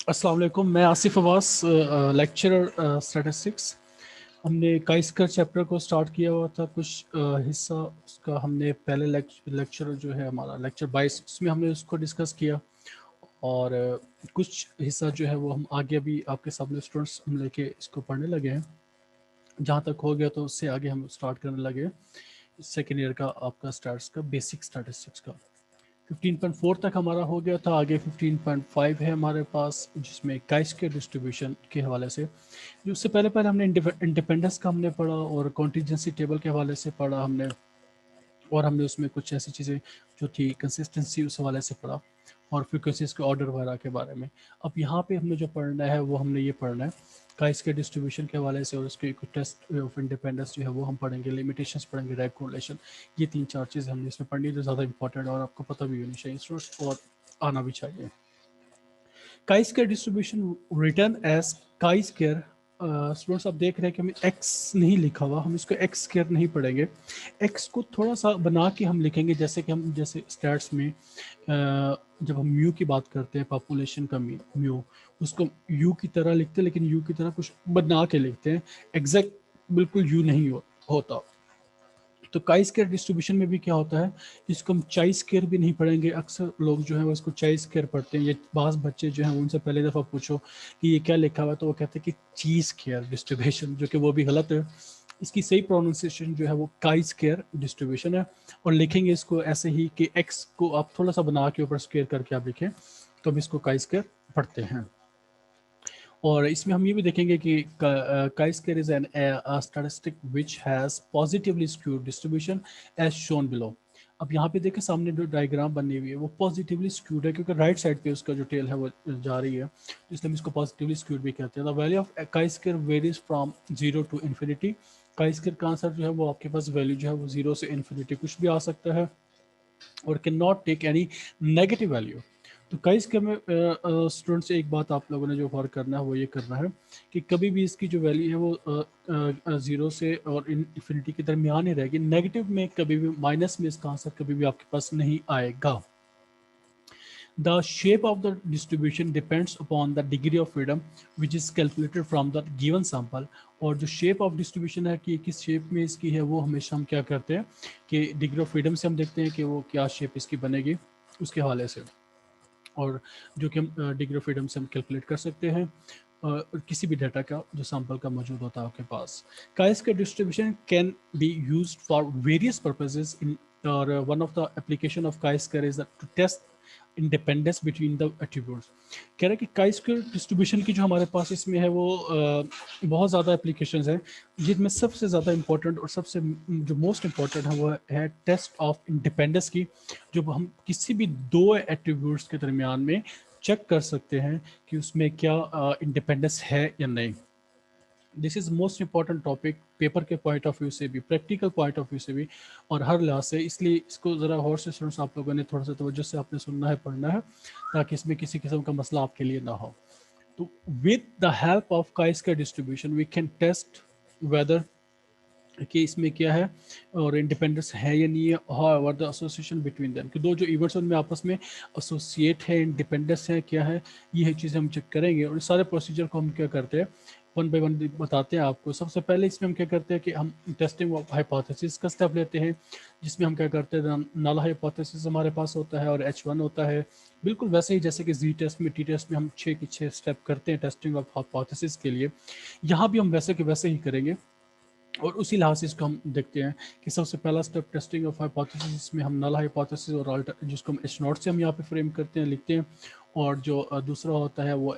अस्सलाम वालेकुम, मैं आसिफ अब्बास, लेक्चरर स्टैटिस्टिक्स। हमने काइस्कर चैप्टर को स्टार्ट किया हुआ था। कुछ हिस्सा उसका हमने पहले लेक्चर जो है हमारा लेक्चर 22 उसमें हमने उसको डिस्कस किया। और कुछ हिस्सा जो है वो हम आगे अभी आपके सामने स्टूडेंट्स हम लेके इसको पढ़ने लगे हैं। जहाँ तक हो गया तो उससे आगे हम स्टार्ट करने लगे सेकेंड ईयर का आपका स्टार्स का बेसिक स्टैटिस्टिक्स का। 15.4 तक हमारा हो गया था। आगे 15.5 है हमारे पास, जिसमें काइस के डिस्ट्रीब्यूशन के हवाले से। जो उससे पहले पहले हमने इंडिपेंडेंस का हमने पढ़ा और कॉन्टीजेंसी टेबल के हवाले से पढ़ा हमने। और हमने उसमें कुछ ऐसी चीज़ें जो थी कंसिस्टेंसी उस हवाले से पढ़ा, और फ्रिक्वेंसीज के ऑर्डर वगैरह के बारे में। अब यहाँ पे हमने जो पढ़ना है वो हमने ये पढ़ना है काइस के डिस्ट्रीब्यूशन के हवाले से, और उसके कुछ टेस्ट ऑफ इंडिपेंडेंस जो है वो हम पढ़ेंगे, लिमिटेशंस पढ़ेंगे, डायरेक्ट कोरिलेशन। ये 3-4 चीज़ें हमने इसमें पढ़नी है जो ज़्यादा इंपॉर्टेंट है और आपको पता भी होनी चाहिए स्टूडेंट्स, और आना भी चाहिए। Chi square distribution return as chi square. Students आप देख रहे हैं कि हमें एक्स नहीं लिखा हुआ, हम इसको एक्स स्क्वायर नहीं पढ़ेंगे। एक्स को थोड़ा सा बना के हम लिखेंगे, जैसे कि हम जैसे स्टैट्स में जब हम म्यू की बात करते हैं, पॉपुलेशन का म्यू, उसको यू की तरह लिखते हैं, लेकिन यू की तरह कुछ बना के लिखते हैं। एग्जैक्ट बिल्कुल यू नहीं होता। तो काई स्क्वायर डिस्ट्रीब्यूशन में भी क्या होता है, इसको हम चाई स्क्वायर भी नहीं पढ़ेंगे। अक्सर लोग जो है वो इसको चाई स्क्वायर पढ़ते हैं। ये बास बच्चे जो हैं उनसे पहले दफ़ा पूछो कि ये क्या लिखा हुआ है, तो वो कहते हैं कि चीज स्क्वायर डिस्ट्रीब्यूशन, जो कि वो भी गलत है। इसकी सही प्रोनाउंसिएशन जो है वो काई स्क्वायर डिस्ट्रीब्यूशन है। और लिखेंगे इसको ऐसे ही कि एक्स को आप थोड़ा सा बना के ऊपर स्क्वायर करके आप लिखें, तो हम इसको काई स्क्वायर पढ़ते हैं। और इसमें हम ये भी देखेंगे कि chi square is an statistic which has positively skewed distribution as shown below. अब यहाँ पे देखें सामने जो डायग्राम बनी हुई है वो पॉजिटिवली स्क्यूड है, क्योंकि राइट साइड पे उसका जो टेल है वो जा रही है, तो इसलिए हम इसको पॉजिटिवली स्क्यूड भी कहते हैं। The value of chi square varies from 0 to infinity. Chi square का आंसर जो है वो आपके पास वैल्यू जो है वो 0 से इन्फिनिटी कुछ भी आ सकता है, और can not take any negative value. तो कई इसके में स्टूडेंट्स से एक बात आप लोगों ने जो गौर करना है वो ये करना है कि कभी भी इसकी जो वैल्यू है वो 0 से और इन्फिनिटी के दरमियान ही रहेगी। नेगेटिव में कभी भी, माइनस में इसका आंसर कभी भी आपके पास नहीं आएगा। The shape of the distribution depends upon the degree of freedom which is calculated from the given sample। और जो शेप ऑफ डिस्ट्रीब्यूशन है कि किस शेप में इसकी है, वो हमेशा हम क्या करते हैं कि डिग्री ऑफ फ्रीडम से हम देखते हैं कि वो क्या शेप इसकी बनेगी उसके हवाले से, और जो कि हम डिग्री ऑफ फ्रीडम से हम कैलकुलेट कर सकते हैं किसी भी डाटा का जो सैंपल का मौजूद होता है आपके पास। काइस का distribution can be used for various purposes in, और one of the application of chi's square is to test independence between the attributes. कह रहे हैं कि काई स्क्वायर डिस्ट्रीब्यूशन की जो हमारे पास इसमें है वो बहुत ज़्यादा एप्लीकेशंस हैं, जिनमें सबसे ज़्यादा इंपॉर्टेंट और सबसे जो मोस्ट इंपॉर्टेंट है वो है टेस्ट ऑफ इंडिपेंडेंस की। जो हम किसी भी दो एट्रीब्यूट्स के दरमियान में चेक कर सकते हैं कि उसमें क्या इंडिपेंडेंस है या नहीं। This is most important topic, paper के पॉइंट ऑफ व्यू से भी, प्रैक्टिकल पॉइंट ऑफ व्यू से भी, और हर लिहाज से। इसलिए इसको ज़रा गौर से स्टूडेंट्स आप लोगों ने थोड़ा सा तवज्जो से आपने सुनना है, पढ़ना है, ताकि इसमें किसी किस्म का मसला आपके लिए ना हो। तो with the help of chi square distribution we can test whether कि इसमें क्या है और इंडिपेंडेंस है या नहीं है। However the association between them, कि दो जो इवेंट्स उनमें आपस में एसोसिएट है, इंडिपेंडेंस है, क्या है, ये चीज़ें हम चेक करेंगे। और इस सारे प्रोसीजर को हम क्या करते हैं, वन बाय वन बताते हैं आपको। सबसे पहले इसमें हम क्या करते हैं कि हम टेस्टिंग ऑफ हाइपोथेसिस का स्टेप लेते हैं, जिसमें हम क्या करते हैं, नल हाइपोथेसिस हमारे पास होता है और H1 होता है। बिल्कुल वैसे ही जैसे कि जी टेस्ट में, टी टेस्ट में हम 6 के 6 स्टेप करते हैं टेस्टिंग ऑफ हाइपोथेसिस के लिए, यहाँ भी हम वैसे के वैसे ही करेंगे। और उसी लिहाज से इसको हम देखते हैं कि सबसे पहला स्टेप टेस्टिंग ऑफ हाइपोथेसिस, इसमें हम नल हाइपोथेसिस और अल्टर, जिसको हम H0 से हम यहाँ पे फ्रेम करते हैं, लिखते हैं। और जो दूसरा होता है वो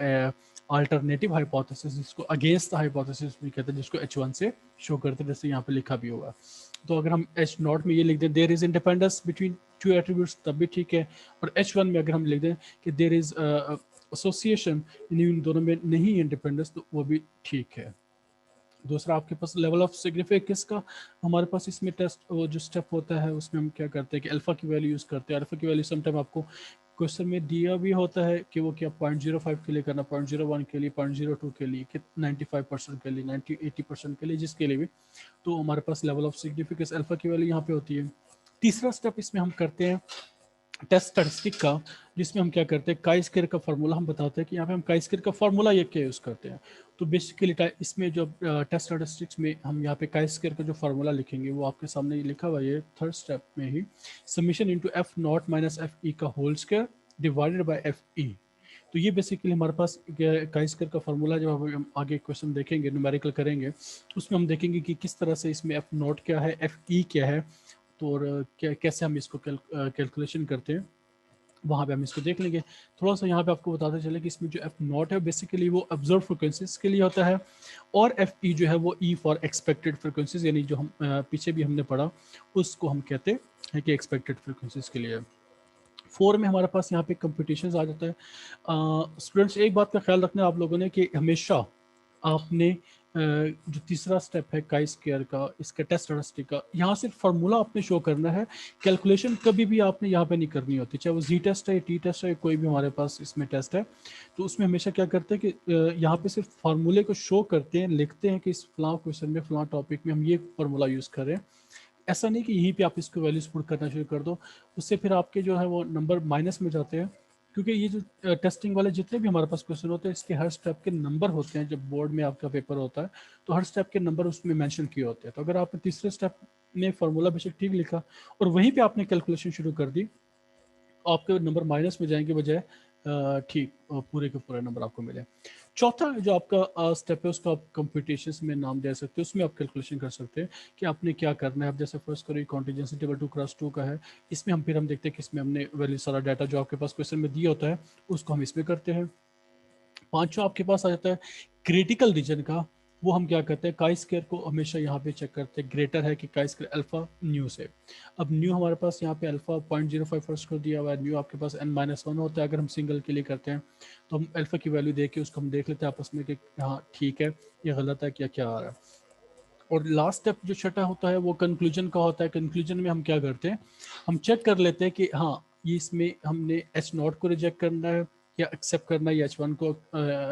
अल्टरनेटिव हाइपोथेसिस, जिसको अगेंस्ट द हाइपोथेसिस भी कहते हैं, जिसको H1 से शो करते हैं, जैसे यहाँ पे लिखा भी होगा। तो अगर हम H0 में ये लिख दें there is independence between two attributes, तब भी ठीक है। और H1 में अगर हम लिख दें कि देयर इज एसोसिएशन, इन दोनों में नहीं इंडिपेंडेंस, तो वो भी ठीक है। दूसरा आपके पास लेवल ऑफ सिग्निफिकेंस का हमारे पास इसमें टेस्ट, वो जो स्टेप होता है उसमें हम क्या करते हैं कि अल्फा की वैल्यू यूज़ करते हैं। अल्फा की वैल्यू समटाइम आपको क्वेश्चन में दिया भी होता है कि वो क्या 0.05 के लिए करना, 0.01 के लिए, 0.02 के लिए, कि 95% के लिए, 80% के लिए, जिसके लिए भी। तो हमारे पास लेवल ऑफ सिग्निफिकेंस अल्फा की वैल्यू यहाँ पे होती है। तीसरा स्टेप इसमें हम करते हैं टेस्ट स्टैटिस्टिक का, जिसमें हम क्या करते हैं, काई स्क्वायर का फार्मूला हम बताते हैं कि यहाँ पे हम काई स्क्वायर का फार्मूला ये क्या यूज़ करते हैं। तो बेसिकली इसमें जो टेस्ट स्टैटिस्टिक्स में हम यहाँ पे काई स्क्वायर का जो फार्मूला लिखेंगे वो आपके सामने ये लिखा हुआ है, थर्ड स्टेप में ही, summation into F naught minus F E का whole square divided by F E. तो ये बेसिकली हमारे पास काई स्क्वायर का फार्मूला, जब हम आगे क्वेश्चन देखेंगे न्यूमेरिकल करेंगे उसमें हम देखेंगे कि किस तरह से इसमें एफ नॉट क्या है, एफ ई क्या है, तो और कैसे हम इसको कैलकुलेशन करते हैं, वहाँ पे हम इसको देख लेंगे। थोड़ा सा यहाँ पे आपको बताते चले कि इसमें जो एफ नॉट है बेसिकली वो ऑब्जर्व फ्रिक्वेंसीज के लिए होता है, और एफ ई जो है वो ई फॉर एक्सपेक्टेड फ्रिक्वेंसीज, यानी जो हम पीछे भी हमने पढ़ा उसको हम कहते हैं कि एक्सपेक्टेड फ्रिक्वेंसीज के लिए। 4 में हमारे पास यहाँ पे कंपटीशन आ जाता है। स्टूडेंट्स एक बात का ख्याल रखना आप लोगों ने कि हमेशा आपने जो तीसरा स्टेप है काई स्क्वायर का, इसका टेस्ट स्टैटिस्टिक का, यहाँ सिर्फ फार्मूला आपने शो करना है, कैलकुलेशन कभी भी आपने यहाँ पे नहीं करनी होती, चाहे वो जी टेस्ट है, टी टेस्ट है, कोई भी हमारे पास इसमें टेस्ट है। तो उसमें हमेशा क्या करते हैं कि यहाँ पे सिर्फ फार्मूले को शो करते हैं, लिखते हैं कि इस फलां क्वेश्चन में फलां टॉपिक में हम ये फार्मूला यूज़ करें। ऐसा नहीं कि यहीं पे आप इसको वैल्यूज पुट करना शुरू कर दो, उससे फिर आपके जो है वो नंबर माइनस में जाते हैं, क्योंकि ये जो टेस्टिंग वाले जितने भी हमारे पास क्वेश्चन होते हैं इसके हर स्टेप के नंबर होते हैं। जब बोर्ड में आपका पेपर होता है तो हर स्टेप के नंबर उसमें मेंशन किए होते हैं। तो अगर आपने तीसरे स्टेप में फार्मूला बेशक ठीक लिखा और वहीं पे आपने कैलकुलेशन शुरू कर दी, आपके नंबर माइनस में जाएंगे बजाय ठीक पूरे के पूरे नंबर आपको मिले। चौथा जो आपका स्टेप है उसको आप कंप्यूटेशंस में नाम दे सकते हो, उसमें आप कैलकुलेशन कर सकते हैं कि आपने क्या करना है। अब जैसे फर्स्ट करो कॉन्टीजेंसी टेबल 2x2 का है, इसमें फिर हम देखते हैं कि इसमें हमने वैल्यू सारा डाटा जो आपके पास क्वेश्चन में दिया होता है उसको हम इसमें करते हैं। पांचवा आपके पास आ जाता है क्रिटिकल रीजन का, वो हम क्या करते हैं, काई स्क्वायर को हमेशा यहाँ पे चेक करते हैं, ग्रेटर है कि काई स्क्वायर अल्फा न्यू से। अब न्यू हमारे पास यहाँ पे अल्फा 0.05 फर्स्ट कर दिया हुआ है, न्यू आपके पास n-1 होता है। अगर हम सिंगल के लिए करते हैं तो हम अल्फा की वैल्यू देख के उसको हम देख लेते हैं आपस में कि हाँ ठीक है या गलत है, क्या क्या आ रहा है। और लास्ट स्टेप जो छठा होता है वो कंक्लूजन का होता है। कंक्लूजन में हम क्या करते हैं, हम चेक कर लेते हैं कि हाँ ये इसमें हमने एच नॉट को रिजेक्ट करना है या एक्सेप्ट करना है, या H1 को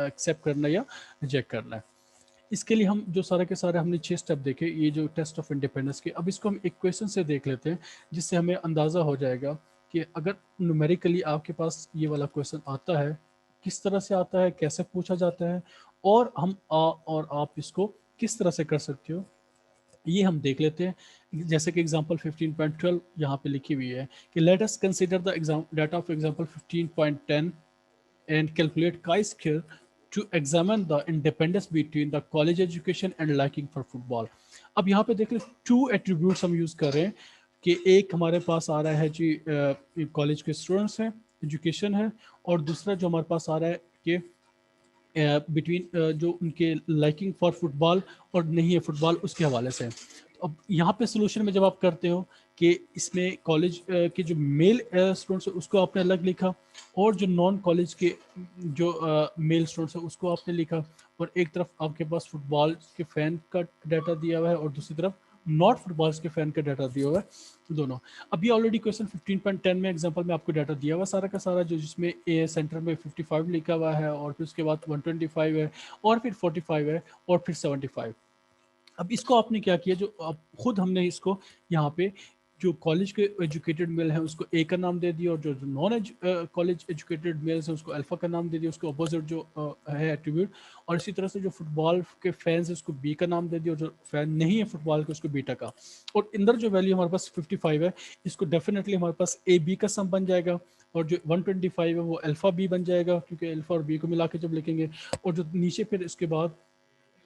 एक्सेप्ट करना है या रिजेक्ट करना है। इसके लिए हम जो सारे के सारे हमने 6 स्टेप देखे, ये जो टेस्ट ऑफ इंडिपेंडेंस के, अब इसको हम एक क्वेश्चन से देख लेते हैं जिससे हमें अंदाज़ा हो जाएगा कि अगर न्यूमेरिकली आपके पास ये वाला क्वेश्चन आता है, किस तरह से आता है, कैसे पूछा जाता है, और हम और आप इसको किस तरह से कर सकते हो, ये हम देख लेते हैं। जैसे कि एग्जांपल 15.12 यहाँ पे लिखी हुई है कि let us consider the exam data of example 15.10 and calculate chi-square to examine the independence between the college education and liking for football। अब यहाँ पे देख लो 2 एट्रीब्यूट्स हम यूज कर रहे हैं कि एक हमारे पास आ रहा है जी कॉलेज के स्टूडेंट्स हैं, एजुकेशन है, और दूसरा जो हमारे पास आ रहा है कि बिटवीन जो उनके लाइकिंग फॉर फुटबॉल और नहीं है फुटबॉल उसके हवाले से। तो अब यहाँ पे सोल्यूशन में जब आप करते हो कि इसमें कॉलेज के जो मेल स्टूडेंट्स है उसको आपने अलग लिखा, और जो नॉन कॉलेज के जो मेल स्टूडेंट्स है उसको आपने लिखा, और एक तरफ आपके पास फुटबॉल के फैन का डाटा दिया हुआ है और दूसरी तरफ नॉट फुटबॉल्स के फैन का डाटा दिया हुआ है दोनों। अब ये ऑलरेडी क्वेश्चन 15.10 में एग्जांपल में आपको डाटा दिया हुआ सारा का सारा, जो जिसमें ए सेंटर में 55 लिखा हुआ है, और फिर उसके बाद 125 है, और फिर 45 है, और फिर 75। अब इसको आपने क्या किया, जो अब खुद हमने इसको यहाँ पे जो कॉलेज के एजुकेटेड मेल हैं उसको ए का नाम दे दिया, और जो नॉन कॉलेज एजुकेटेड मेल्स हैं उसको अल्फा का नाम दे दिया, उसके अपोजिट जो है एट्रीब्यूट। और इसी तरह से जो फुटबॉल के फैंस हैं उसको बी का नाम दे दिया, और जो फैन नहीं है फुटबॉल के उसको बीटा का। और अंदर जो वैल्यू हमारे पास 55 है, इसको डेफिनेटली हमारे पास ए बी का सम बन जाएगा, और जो 125 है वो अल्फा बी बन जाएगा, क्योंकि अल्फा और बी को मिला के जब लिखेंगे। और जो नीचे फिर इसके बाद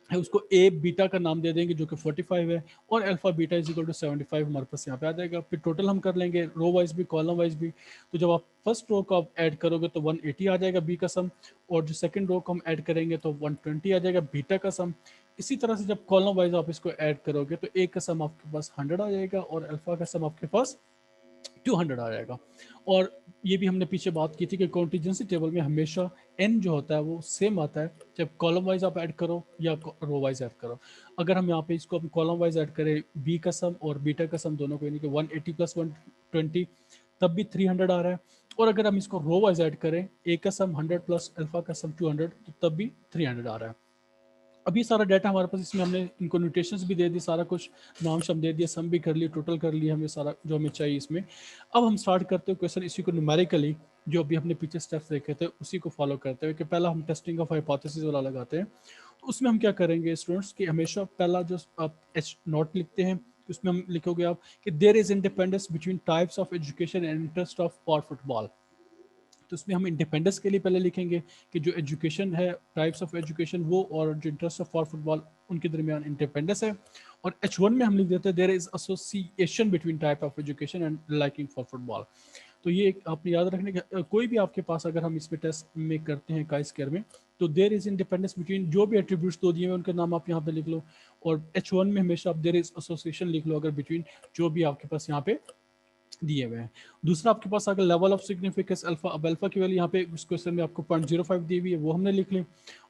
है उसको ए बीटा का नाम दे देंगे जो कि 45 है, और alpha beta is equal to 75 हमारे पास यहाँ पे आ जाएगा। फिर टोटल हम कर लेंगे रो वाइज भी कॉलम वाइज भी। तो जब आप फर्स्ट रो को आप ऐड करोगे तो 180 आ जाएगा बी का सम, और जो सेकंड रो को हम ऐड करेंगे तो 120 आ जाएगा बीटा का सम। इसी तरह से जब कॉलम वाइज आप इसको ऐड करोगे तो ए का सम आपके पास 100 आ जाएगा, और अल्फा का सम आपके पास 200 आ जाएगा। और ये भी हमने पीछे बात की थी कि कॉन्टीजेंसी टेबल में हमेशा n जो होता है वो सेम आता है, जब कॉलम वाइज आप ऐड करो या रो वाइज ऐड करो। अगर हम यहाँ पे इसको कॉलम वाइज ऐड करें b का सम और बीटा का सम दोनों को, यानी कि 180 प्लस 120, तब भी 300 आ रहा है। और अगर हम इसको रो वाइज ऐड करें, a का सम 100 प्लस अल्फा का सम 200, तो तब भी 300 आ रहा है। अभी सारा डाटा हमारे पास, इसमें हमने इनको नोटेशंस भी दे दी, सारा कुछ नाम शम दे दिया, सम भी कर लिए, टोटल कर लिए, हमें सारा जो हमें चाहिए इसमें। अब हम स्टार्ट करते हैं क्वेश्चन इसी को न्यूमेरिकली, जो अभी हमने पीछे स्टेप्स देखे थे उसी को फॉलो करते हुए कि पहला हम टेस्टिंग ऑफ हाइपोथेसिस वाला लगाते हैं। तो उसमें हम क्या करेंगे स्टूडेंट्स कि हमेशा पहला जो आप एच नॉट लिखते हैं, तो उसमें हम लिखोगे आप कि there is independence between types of education and interest of for football. तो उसमें हम इंडिपेंडेंस के लिए पहले लिखेंगे कि जो एजुकेशन है, टाइप्स ऑफ एजुकेशन वो, और जो इंटरेस्ट ऑफ फॉर फुटबॉल, उनके दरमियान इंडिपेंडेंस है। और H1 में हम लिख देते हैं there is association between type of education and liking for football. तो ये एक आपने याद रखने का, कोई भी आपके पास अगर हम इसमें टेस्ट में करते हैं काई स्क्वायर में, तो देयर इज इंडिपेंडेंस बिटवीन जो भी एट्रीब्यूट्स दो दिए हुए उनके नाम आप यहाँ पे लिख लो, और H1 में हमेशा आप देयर इज एसोसिएशन लिख लो अगर बिटवीन जो भी आपके पास यहाँ पे दिए हुए हैं। दूसरा आपके पास अगर लेवल ऑफ सिग्निफिकेंस अल्फा, अब अल्फा की वैल्यू यहाँ पे इस क्वेश्चन में आपको 0.05 दी हुई है, वो हमने लिख ली।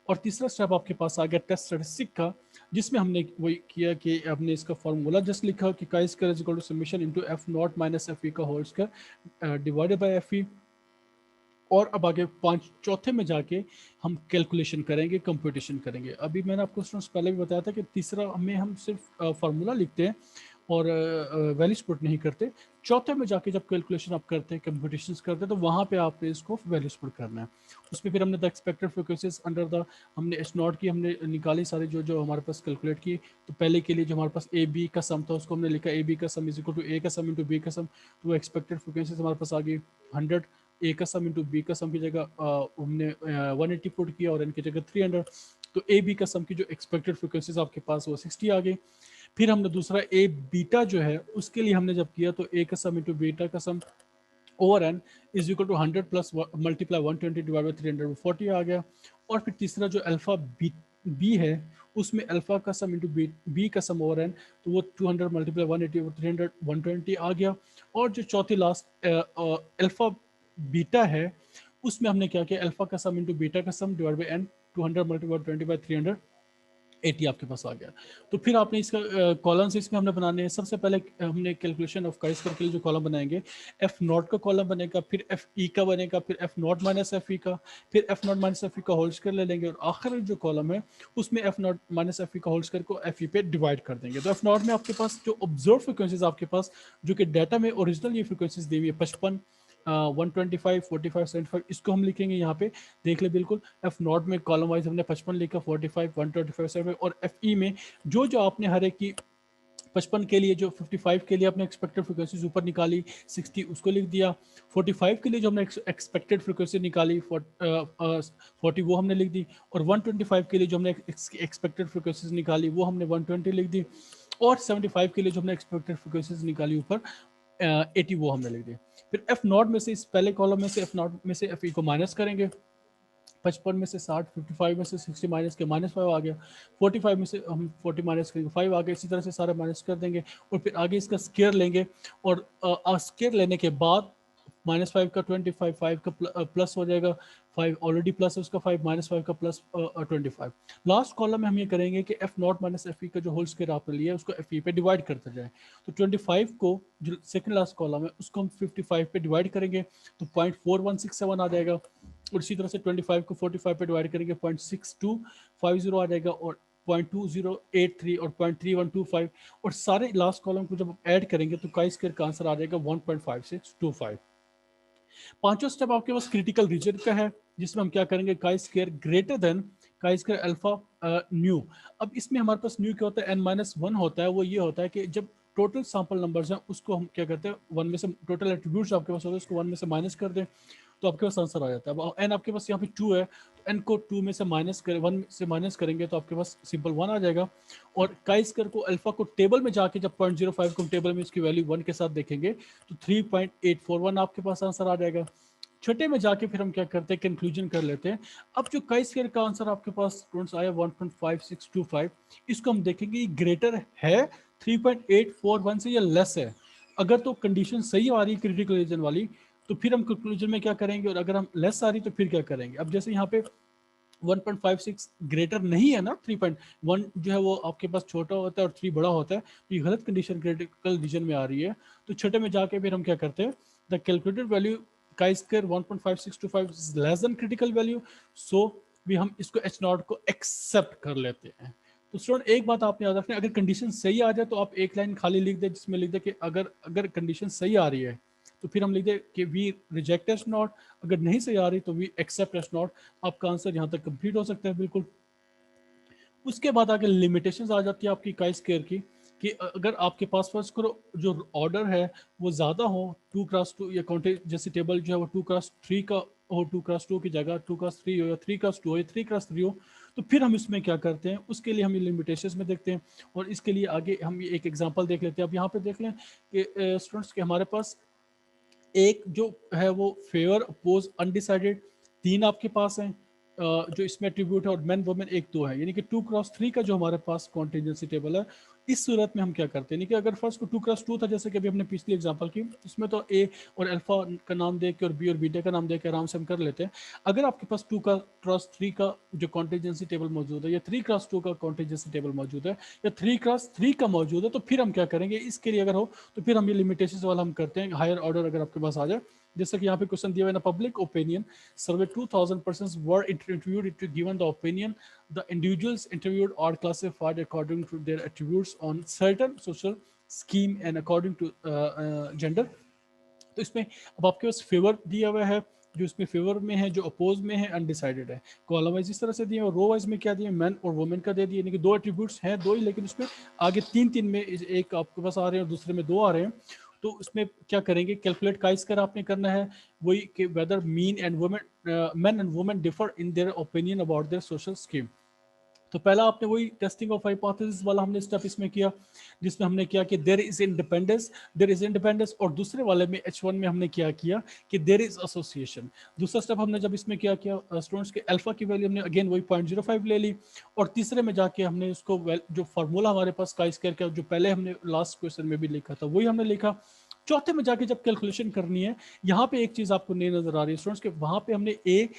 और तीसरा स्टेप आपके पास आ गया टेस्ट स्टैटिस्टिक का, जिसमें हमने वही किया कि हमने इसका फॉर्मूला जस्ट लिखा कि chi square is equal to summation into F naught minus F E का whole square divided by F E. और अब आगे चौथे में जाके हम कैलकुलेशन करेंगे, कंप्यूटेशन करेंगे। अभी मैंने आपको स्टूडेंट्स पहले भी बताया था कि तीसरा में हम सिर्फ फार्मूला लिखते हैं और वैल्यूज पुट नहीं करते। चौथे में जाके जब कैलकुलेशन आप करते हैं, कंप्यूटेशंस करते हैं, तो वहाँ पे आपने इसको वैल्यूज पुट करना है। उसमें फिर हमने the expected frequencies under the, हमने एच नॉट की हमने निकाली सारी जो जो हमारे पास कैलकुलेट की। तो पहले के लिए जो हमारे पास ए बी का सम था उसको हमने लिखा ए बी का सम इज इक्वल टू ए का सम इंटू बी का सम। तो वो एक्सपेक्टेड फ्रीक्वेंसीज हमारे पास आ गई 100, ए का सम इंटू बी का सम की जगह हमने 180 पुट किया और एन की जगह 300। तो ए बी का सम की जो एक्सपेक्टेड फ्रीक्वेंसीज आपके पास वो 60 आ गई। फिर हमने दूसरा ए बीटा जो है उसके लिए हमने जब किया तो ए का सम इंटू बीटा का sum over n is equal to 100 plus multiply 120 divide by 340 आ गया। और फिर तीसरा जो अल्फा बी बी है उसमें अल्फा का सम इंटू बी का सम ओवर एन, तो वो 200 मल्टीप्लाई 180 और 300 120 आ गया। और जो चौथी लास्ट अल्फा बीटा है उसमें हमने क्या किया, अल्फा का सम इंटू बीटा का sum divide by n, 200 multiply 20 by 380 आपके पास आ गया। तो फिर आपने इसका कॉलम से इसमें हमने बनाने हैं। सबसे पहले हमने कैलकुलेशन ऑफ काई स्क्वायर के लिए जो कॉलम बनाएंगे, एफ नॉट का कॉलम बनेगा, फिर एफ ई का बनेगा, फिर F naught minus F E का, फिर F naught minus F E का होल स्क्वायर ले लेंगे, और आखिर जो कॉलम है उसमें F naught minus F E का होल स्क्वायर को एफ ई पे डिवाइड कर देंगे। तो एफ नॉट में आपके पास जो ऑब्जर्व फ्रिक्वेंसीज आपके पास जो कि डाटा में ओरिजिनल ये फ्रिक्वेंसीज दी हुई है 55, 125, 45, 75, इसको हम लिखेंगे यहाँ पे। देख ले बिल्कुल एफ नॉट में कॉलम वाइज हमने 55 लिखा, 45, 125, 75, और एफ ई में जो जो आपने हर एक की 55 के लिए जो 55 के लिए आपने एक्सपेक्टेड फ्रिक्वेंसीज ऊपर निकाली 60 उसको लिख दिया, 45 के लिए जो हमने एक्सपेक्टेड फ्रिक्वेंसी निकाली 40 वो हमने लिख दी, और 125 के लिए जो हमने एक्सपेक्टेड फ्रिक्वेंसीज निकाली वो हमने 120 लिख दी, और 75 के लिए जो हमने एक्सपेक्टेड फ्रिक्वेंसीज निकाली ऊपर 80 वो हमने लिख दी। फिर एफ नॉट में से इस पहले कॉलम में से एफ नॉट में से एफ ई को माइनस करेंगे, 55 में से 60, 55 में से 60 माइनस के -5 आ गया, 45 में से हम 40 माइनस करेंगे 5 आ गया, इसी तरह से सारे माइनस कर देंगे। और फिर आगे इसका स्केयर लेंगे, और स्केयर लेने के बाद -5 का 25, 5 का प्लस हो जाएगा, 5 ऑलरेडी प्लस है उसका 5, -5 का प्लस 25। लास्ट कॉलम में हम ये करेंगे कि F naught minus F E का जो होल स्केयर आपने लिया है उसको एफ ई पे डिवाइड करते जाए। तो 25 को जो सेकंड लास्ट कॉलम है उसको हम 55 पे डिवाइड करेंगे, तो 0.4167 आ जाएगा। और इसी तरह से 25 को 45 पे डिवाइड करेंगे 0.6250 आ जाएगा, और 0.2083 और 0.3125, और सारे लास्ट कॉलम को जब ऐड करेंगे तो काई स्क्वायर का आंसर आ जाएगा 1.5625। पांचवा स्टेप आपके पास क्रिटिकल रीजन का है, जिसमें हम क्या करेंगे, chi square greater than chi square alpha new. अब इसमें हमारे पास न्यू क्या होता है, n-1 होता है। वो ये होता है कि जब टोटल सैंपल नंबर्स हैं उसको हम क्या करते हैं, वन में से टोटल एट्रीब्यूट्स आपके पास होते हैं उसको वन में से माइनस कर दें तो आपके पास आंसर आ जाता है। अब एन आपके पास यहाँ पे 2 है, तो एन को 2 में से माइनस करें, 1 से माइनस करेंगे तो आपके पास सिंपल 1 आ जाएगा। और काई स्क्वायर को अल्फा को टेबल में जाके जब 0.05 को टेबल में इसकी वैल्यू 1 के साथ देखेंगे तो 3.841 आपके पास आंसर आ जाएगा। छठे में जाके फिर हम क्या करते हैं, कंक्लूजन कर लेते हैं। अब जो काई स्क्वायर का आंसर आपके पास स्टूडेंट्स आया 1.5625, इसको हम देखेंगे ये ग्रेटर है 3.841 से या लेस है। अगर तो कंडीशन सही आ रही है क्रिटिकल रीजन वाली तो फिर हम कंक्लूजन में क्या करेंगे, और अगर हम लेस आ रही तो फिर क्या करेंगे। अब जैसे यहाँ पे 1.56 ग्रेटर नहीं है ना, 3.1 जो है वो आपके पास छोटा होता है और 3 बड़ा होता है, तो ये गलत कंडीशन क्रिटिकल रीजन में आ रही है। तो छठे में जाके फिर हम क्या करते हैं, the calculated value chi square 1.5625 is less than critical value, so भी हम इसको एच नॉट को एक्सेप्ट कर लेते हैं। तो स्टूडेंट एक बात आपने याद रखनी है, अगर कंडीशन सही आ जाए तो आप एक लाइन खाली लिख दे जिसमें लिख दे कि अगर अगर कंडीशन सही आ रही है तो फिर हम लिख दे कि वी रिजेक्ट एच नॉट, अगर नहीं सही आ रही तो वी एक्सेप्ट एच नॉट। आपका आंसर यहाँ तक कंप्लीट हो सकता है बिल्कुल। उसके बाद आगे लिमिटेशंस आ जाती है आपकी काई स्क्वायर की, कि अगर आपके पास फर्स्ट करो जो ऑर्डर है वो ज़्यादा हो, 2x2 या काउंटे जैसे टेबल जो है वो 2x3 का हो, 2x2 की जगह 2x3 हो या 3x2 हो या 3x3 हो, तो फिर हम इसमें क्या करते हैं, उसके लिए हम ये लिमिटेशंस में देखते हैं। और इसके लिए आगे हम ये एक एग्जांपल देख लेते हैं। अब यहाँ पे देख लें कि स्टूडेंट्स के हमारे पास एक जो है वो फेवर अपोज अनडिसाइडेड, तीन आपके पास हैं जो इसमें एट्रीब्यूट है, और मैन वुमेन एक दो है, यानी कि 2x3 का जो हमारे पास कॉन्टिजेंसी टेबल है। इस सूरत में हम क्या करते हैं, यानी कि अगर फर्स्ट को 2x2 था जैसे कि अभी हमने पिछली एग्जांपल की, इसमें तो ए और अल्फा का नाम दे के और बी और बीटा का नाम दे के आराम से हम कर लेते हैं। अगर आपके पास 2x3 का जो कॉन्टिजेंसी टेबल मौजूद है, या 3x2 का कॉन्टिजेंसी टेबल मौजूद है, या 3x3 का मौजूद है, तो फिर हम क्या करेंगे, इसके लिए अगर हो तो फिर हम ये लिमिटेशन वाला हम करते हैं, हायर ऑर्डर अगर आपके पास आ जाए। जैसे कि यहाँ पे क्वेश्चन दिया हुआ है ना, public opinion survey 2000 persons were interviewed to given the opinion, the individuals interviewed are classified according to their attributes on certain social scheme and according to gender। तो इसमें अब आपके पास फेवर दिया हुआ है, जो इसमें फेवर में है, जो अपोज में है, अनडिसाइडेड है। कॉलम वाइज इस तरह से दिए और रो वाइज में क्या दिए, मैन और वुमेन का दे दिए, यानी कि दो एट्रीब्यूट्स हैं, दो ही, लेकिन उसमें आगे तीन तीन में एक आपके पास आ रहे हैं और दूसरे में दो आ रहे हैं। तो उसमें क्या करेंगे, कैलकुलेट का इसकर आपने करना है वही कि whether men and women men and women differ in their opinion about their social scheme. तो पहला आपने वही टेस्टिंग ऑफ हाइपोथेसिस वाला हमने स्टेप इसमें किया, जिसमें हमने किया कि देयर इज इंडिपेंडेंस, और दूसरे वाले में H1 में हमने क्या किया कि देयर इज एसोसिएशन। दूसरा स्टेप हमने जब इसमें क्या किया, स्टूडेंट्स के अल्फा की वैल्यू हमने अगेन वही 0.05 ले ली, और तीसरे में जाके हमने उसको जो फार्मूला हमारे पास का स्क्वायर का जो पहले हमने लास्ट क्वेश्चन में भी लिखा था वही हमने लिखा। चौथे में जाके जब कैलकुलेशन करनी है, यहाँ पे एक चीज आपको नहीं नजर आ रही है स्टूडेंट्स के, वहां पे हमने ए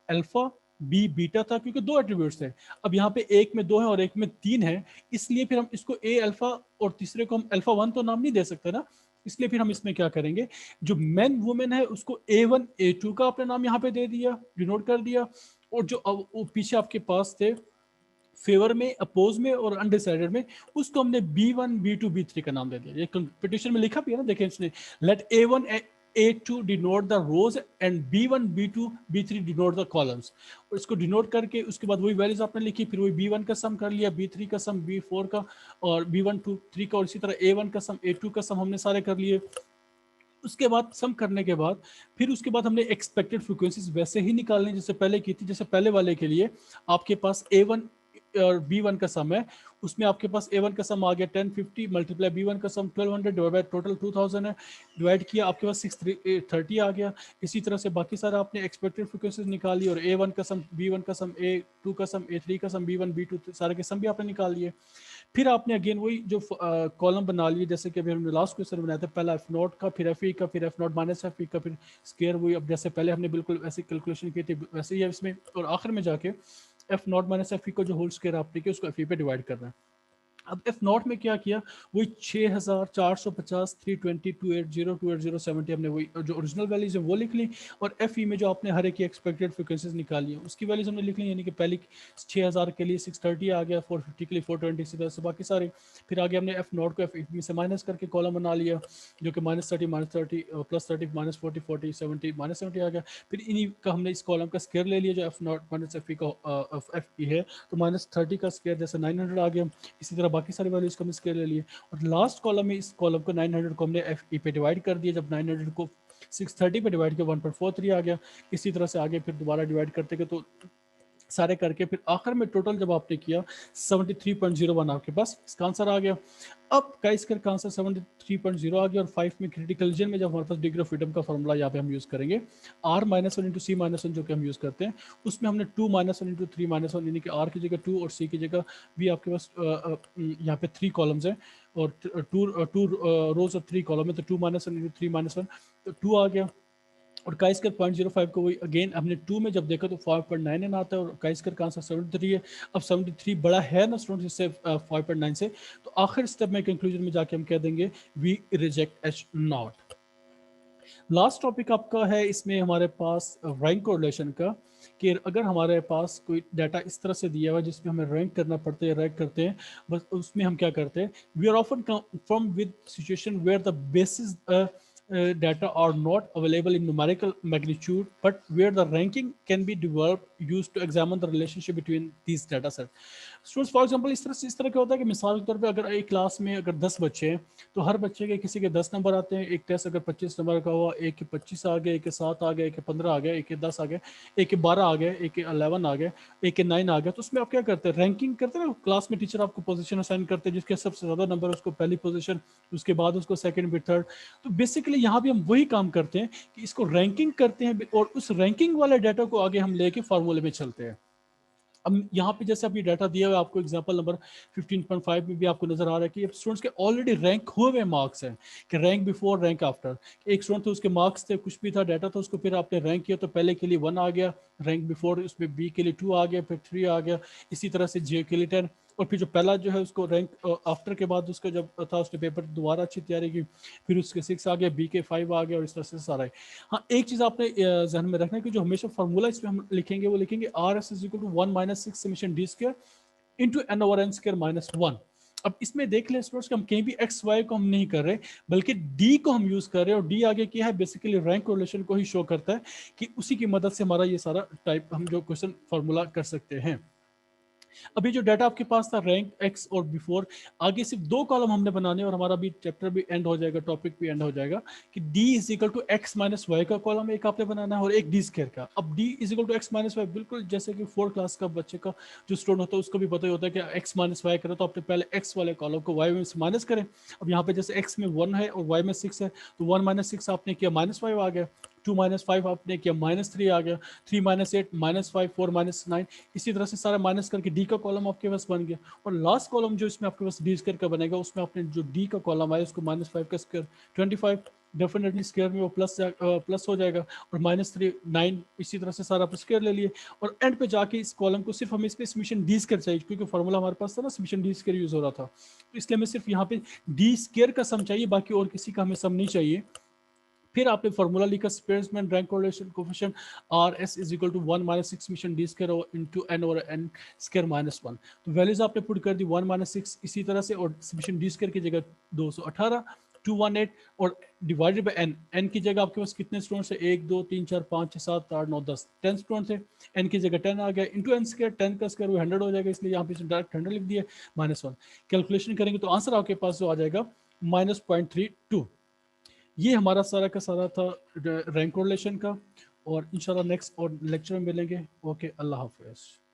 अल्फा बी बीटा था, क्योंकि दो एट्रीब्यूट्स थे। अब यहाँ पे एक में दो है और एक में तीन है, इसलिए फिर हम इसको ए अल्फा और तीसरे को हम अल्फा वन तो नाम नहीं दे सकते ना, इसलिए फिर हम इसमें क्या करेंगे, जो मैन वुमेन है उसको A1 A2 का आपने नाम यहाँ पे दे दिया, डिनोट कर दिया, और जो वो पीछे आपके पास थे फेवर में, अपोज में और अनडिसाइडेड में, उसको हमने B1 B2 B3 का नाम दे दिया। ये कंपटीशन में लिखा भी है ना, देखें इसने, let A1 A2 denote the rows and B1 B2 B3 denote the columns. और इसको डिनोट करके उसके बाद वही वैल्यूज आपने लिखी, फिर वही B1 का सम कर लिया, B3 का सम, B4 का, और B1 2 3 का, और इसी तरह A1 का सम A2 का सम हमने सारे कर लिए। उसके बाद सम करने के बाद फिर उसके बाद हमने एक्सपेक्टेड फ्रीक्वेंसीज वैसे ही निकालने जैसे पहले की थी। जैसे पहले वाले के लिए आपके पास A1 और B1 का सम है, उसमें आपके पास A1 का सम आ गया 1050 मल्टीप्लाई B1 का सम 1200 डिवाइड बाय टोटल 2000 है, डिवाइड किया आपके पास 630 आ गया। इसी तरह से बाकी सारा आपने एक्सपेक्टेड फ्रीक्वेंसीज निकाली, और A1 का सम, B1 का सम, A2 का सम, A3 का सम, B1 B2 सारे के सम भी आपने निकाल लिए। फिर आपने अगेन वही जो कॉलम बना लिए, जैसे कि अभी हमने लास्ट क्वेश्चन बनाया था, पहला एफ नॉट का, फिर एफ ई का, फिर F naught minus F E का, फिर स्केयर वही, अब जैसे पहले हमने बिल्कुल ऐसी कैलकुलेशन की थी वैसे ही है इसमें, और आखिर में जाके F naught minus F E का जो होल स्केयर आपने किया उसको एफ ई पे डिवाइड करना है। अब एफ नॉट में क्या किया, वही 6450 320 280 280 70 हमने वही जो ओरिजिनल वैल्यूज है वो लिख ली, और एफ ई में जो आपने हर एक की एक्सपेक्टेड फ्रिक्वेंसीज निकाली है उसकी वैल्यूज हमने लिख ली, यानी कि पहली 6000 के लिए 630 आ गया, 450 के लिए 420, इसी तरह से बाकी सारे। फिर आगे हमने एफ नॉट को एफ ई में से माइनस करके कॉलम बना लिया, जो कि -30 -30 +30 -40 40 70 -70 आ गया। फिर इन्हीं का हमने इस कॉलम का स्केयर ले लिया जो F naught minus F E का एफ ई है, तो -30 का स्केयर जैसे 900 आ गया। इसी तरह बाकी सारे वैल्यूज को हम स्केयर ले लिए, और लास्ट कॉलम में इस कॉलम को 900 को हमने एफ ई पे डिवाइड कर दिया, जब 900 को 630 पे डिवाइड किया 1.43 आ गया। इसी तरह से आगे फिर दोबारा डिवाइड करते गए, तो सारे करके फिर आखिर में टोटल जब आपने किया 73.01 आपके पास इसका आंसर आ गया। अब का स्क्वायर का आंसर 73.0 आ गया, और 5 में क्रिटिकल रीजन में जब हमारे पास डिग्री ऑफ फ्रीडम का फॉर्मूला यहाँ पे हम यूज़ करेंगे, r -1 इंटू सी -1 जो कि हम यूज़ करते हैं, उसमें हमने 2 -1 इंटू 3 -1, यानी कि r की जगह 2 और c की जगह भी आपके पास यहाँ पे 3 कॉलम्स हैं, और टू रोज और 3 कॉलम है, तो 2 -1 इंटू 3 -1 तो 2 आ गया। और का स्क्वायर 0.05 को वही अगेन हमने 2 में जब देखा तो 5.99 आता है, और का स्क्वायर का आंसर 73 है। अब 73 बड़ा है ना स्टूडेंट इससे 5.9 से, तो आखिर स्टेप में कंक्लूजन में जाके हम कह देंगे we reject H naught. Last topic आपका है इसमें हमारे पास रैंक कोरिलेशन का, कि अगर हमारे पास कोई डाटा इस तरह से दिया हुआ है जिसमें हमें रैंक करना पड़ता है, रैंक करते हैं, बस उसमें हम क्या करते हैं, we are often from with situation where the basis data are not available in numerical magnitude, but where the ranking can be developed used to examine the relationship between these data sets. Students for example इस तरह क्या होता है कि मिसाल के तौर पे अगर एक क्लास में अगर 10 बच्चे हैं तो हर बच्चे के किसी के 10 नंबर आते हैं, एक टेस्ट अगर 25 नंबर का हुआ, एक के 25 आ गए, एक के 7 आ गए, एक के 15 आ गए, एक के 10 आ गए, एक के 12 आ गए, एक के 11 आ गए, एक के 9 आ गए, तो उसमें आप क्या करते हैं, रैंकिंग करते हैं ना, क्लास में टीचर आपको पोजीशन असाइन करते हैं, जिसके सबसे ज़्यादा नंबर उसको पहली पोजीशन, उसके बाद उसको सेकंड फिर थर्ड। तो बेसिकली यहाँ भी हम वही काम करते हैं कि इसको रैंकिंग करते हैं और उस रैंकिंग वाले डाटा को आगे हम लेके फार्मूले में चलते हैं। अब यहाँ पे जैसे अभी डाटा दिया हुआ है आपको, एग्जांपल नंबर 15.5 में भी आपको नजर आ रहा है कि स्टूडेंट्स के ऑलरेडी रैंक हुए हुए मार्क्स हैं, कि रैंक बिफोर रैंक आफ्टर। एक स्टूडेंट तो उसके मार्क्स थे, कुछ भी था डाटा, तो उसको फिर आपने रैंक किया तो पहले के लिए 1 आ गया, रैंक बिफोर उसमें बी के लिए 2 आ गया, फिर 3 आ गया, इसी तरह से जे के लिए 10, और फिर जो पहला जो है उसको रैंक आफ्टर के बाद उसका जब था उसने पेपर दोबारा अच्छी तैयारी की, फिर उसके 6 आ गया, बी के 5 आ गया, और इस तरह से सारा है। हाँ, एक चीज़ आपने जहन में रखना है कि जो हमेशा फार्मूला इसमें हम लिखेंगे वो लिखेंगे R S is equal to 1 minus 6 summation D square into N over N square minus 1। अब इसमें देख लें स्टूडेंट्स कि हम कहीं भी एक्स वाई को हम नहीं कर रहे, बल्कि डी को हम यूज कर रहे हैं, और डी आगे क्या है, बेसिकली रैंक कोरिलेशन को ही शो करता है, कि उसी की मदद से हमारा ये सारा टाइप हम जो क्वेश्चन फार्मूला कर सकते हैं। अभी जो डाटा आपके पास था रैंक एक्स और बिफोर, आगे सिर्फ 2 कॉलम हमने बनाने और हमारा भी चैप्टर भी एंड हो जाएगा, टॉपिक भी एंड हो जाएगा, कि d is equal to X minus Y का कॉलम एक आपने बनाना है और एक डी स्क्वायर का। अब d is equal to X minus Y, बिल्कुल जैसे कि 4 क्लास का बच्चे का जो स्टूडेंट होता है उसको भी पता ही होता है कि एक्स माइनस वाई करें तो आपने पहले एक्स वाले कॉलम को वाई में से माइनस करें। अब यहाँ पे जैसे एक्स में 1 है और वाई में 6 है, तो 1 माइनस 6 आपने किया माइनस 5 आ गया, 2 माइनस 5 आपने किया माइनस 3 आ गया, 3 माइनस 8 माइनस 5, 4 माइनस 9, इसी तरह से सारा माइनस करके डी का कॉलम आपके पास बन गया। और लास्ट कॉलम जो इसमें आपके पास डी स्क्वायर का बनेगा, उसमें आपने जो डी का कॉलम आया उसको माइनस 5 का स्क्वायर 25, डेफिनेटली स्क्वायर में वो प्लस हो जाएगा, और माइनस 3 9, इसी तरह से सारा आप स्क्वायर ले लिए, और एंड पे जाके इस कॉलम को सिर्फ हमें इस पे समीशन डी स्क्वायर चाहिए, क्योंकि फॉर्मूला हमारे पास था ना, समीशन डी स्क्वायर यूज हो रहा था, तो इसलिए हमें सिर्फ यहाँ पे डी स्क्वायर का सम चाहिए, बाकी और किसी का हमें सम नहीं चाहिए। फिर आपने फॉर्मूला लिखा Spearman rank correlation coefficient R S is equal to 1 minus 6 summation D square into N over N square minus 1। तो वैल्यूज आपने पुट कर दी 1 माइनस 6 इसी तरह से, और समेशन डी स्क्वायर की जगह 218 218, और डिवाइडेड बाय एन, एन की जगह आपके पास कितने स्टूडेंट्स है, 1 2 3 4 5 6 7 8 9 10 10 स्टूडेंट्स है, एन की जगह 10 आ गया, इंटू एन स्क्वायर, 10 का स्क्वायर वो 100 हो जाएगा, इसलिए यहाँ पे डायरेक्ट 100 लिख दिया माइनस 1। कैलकुलेशन करेंगे तो आंसर आपके पास जो आ जाएगा माइनस 0.32। ये हमारा सारा का सारा था रैंक कोरिलेशन का, और इंशाल्लाह नेक्स्ट और लेक्चर में मिलेंगे। ओके, अल्लाह हाफिज़।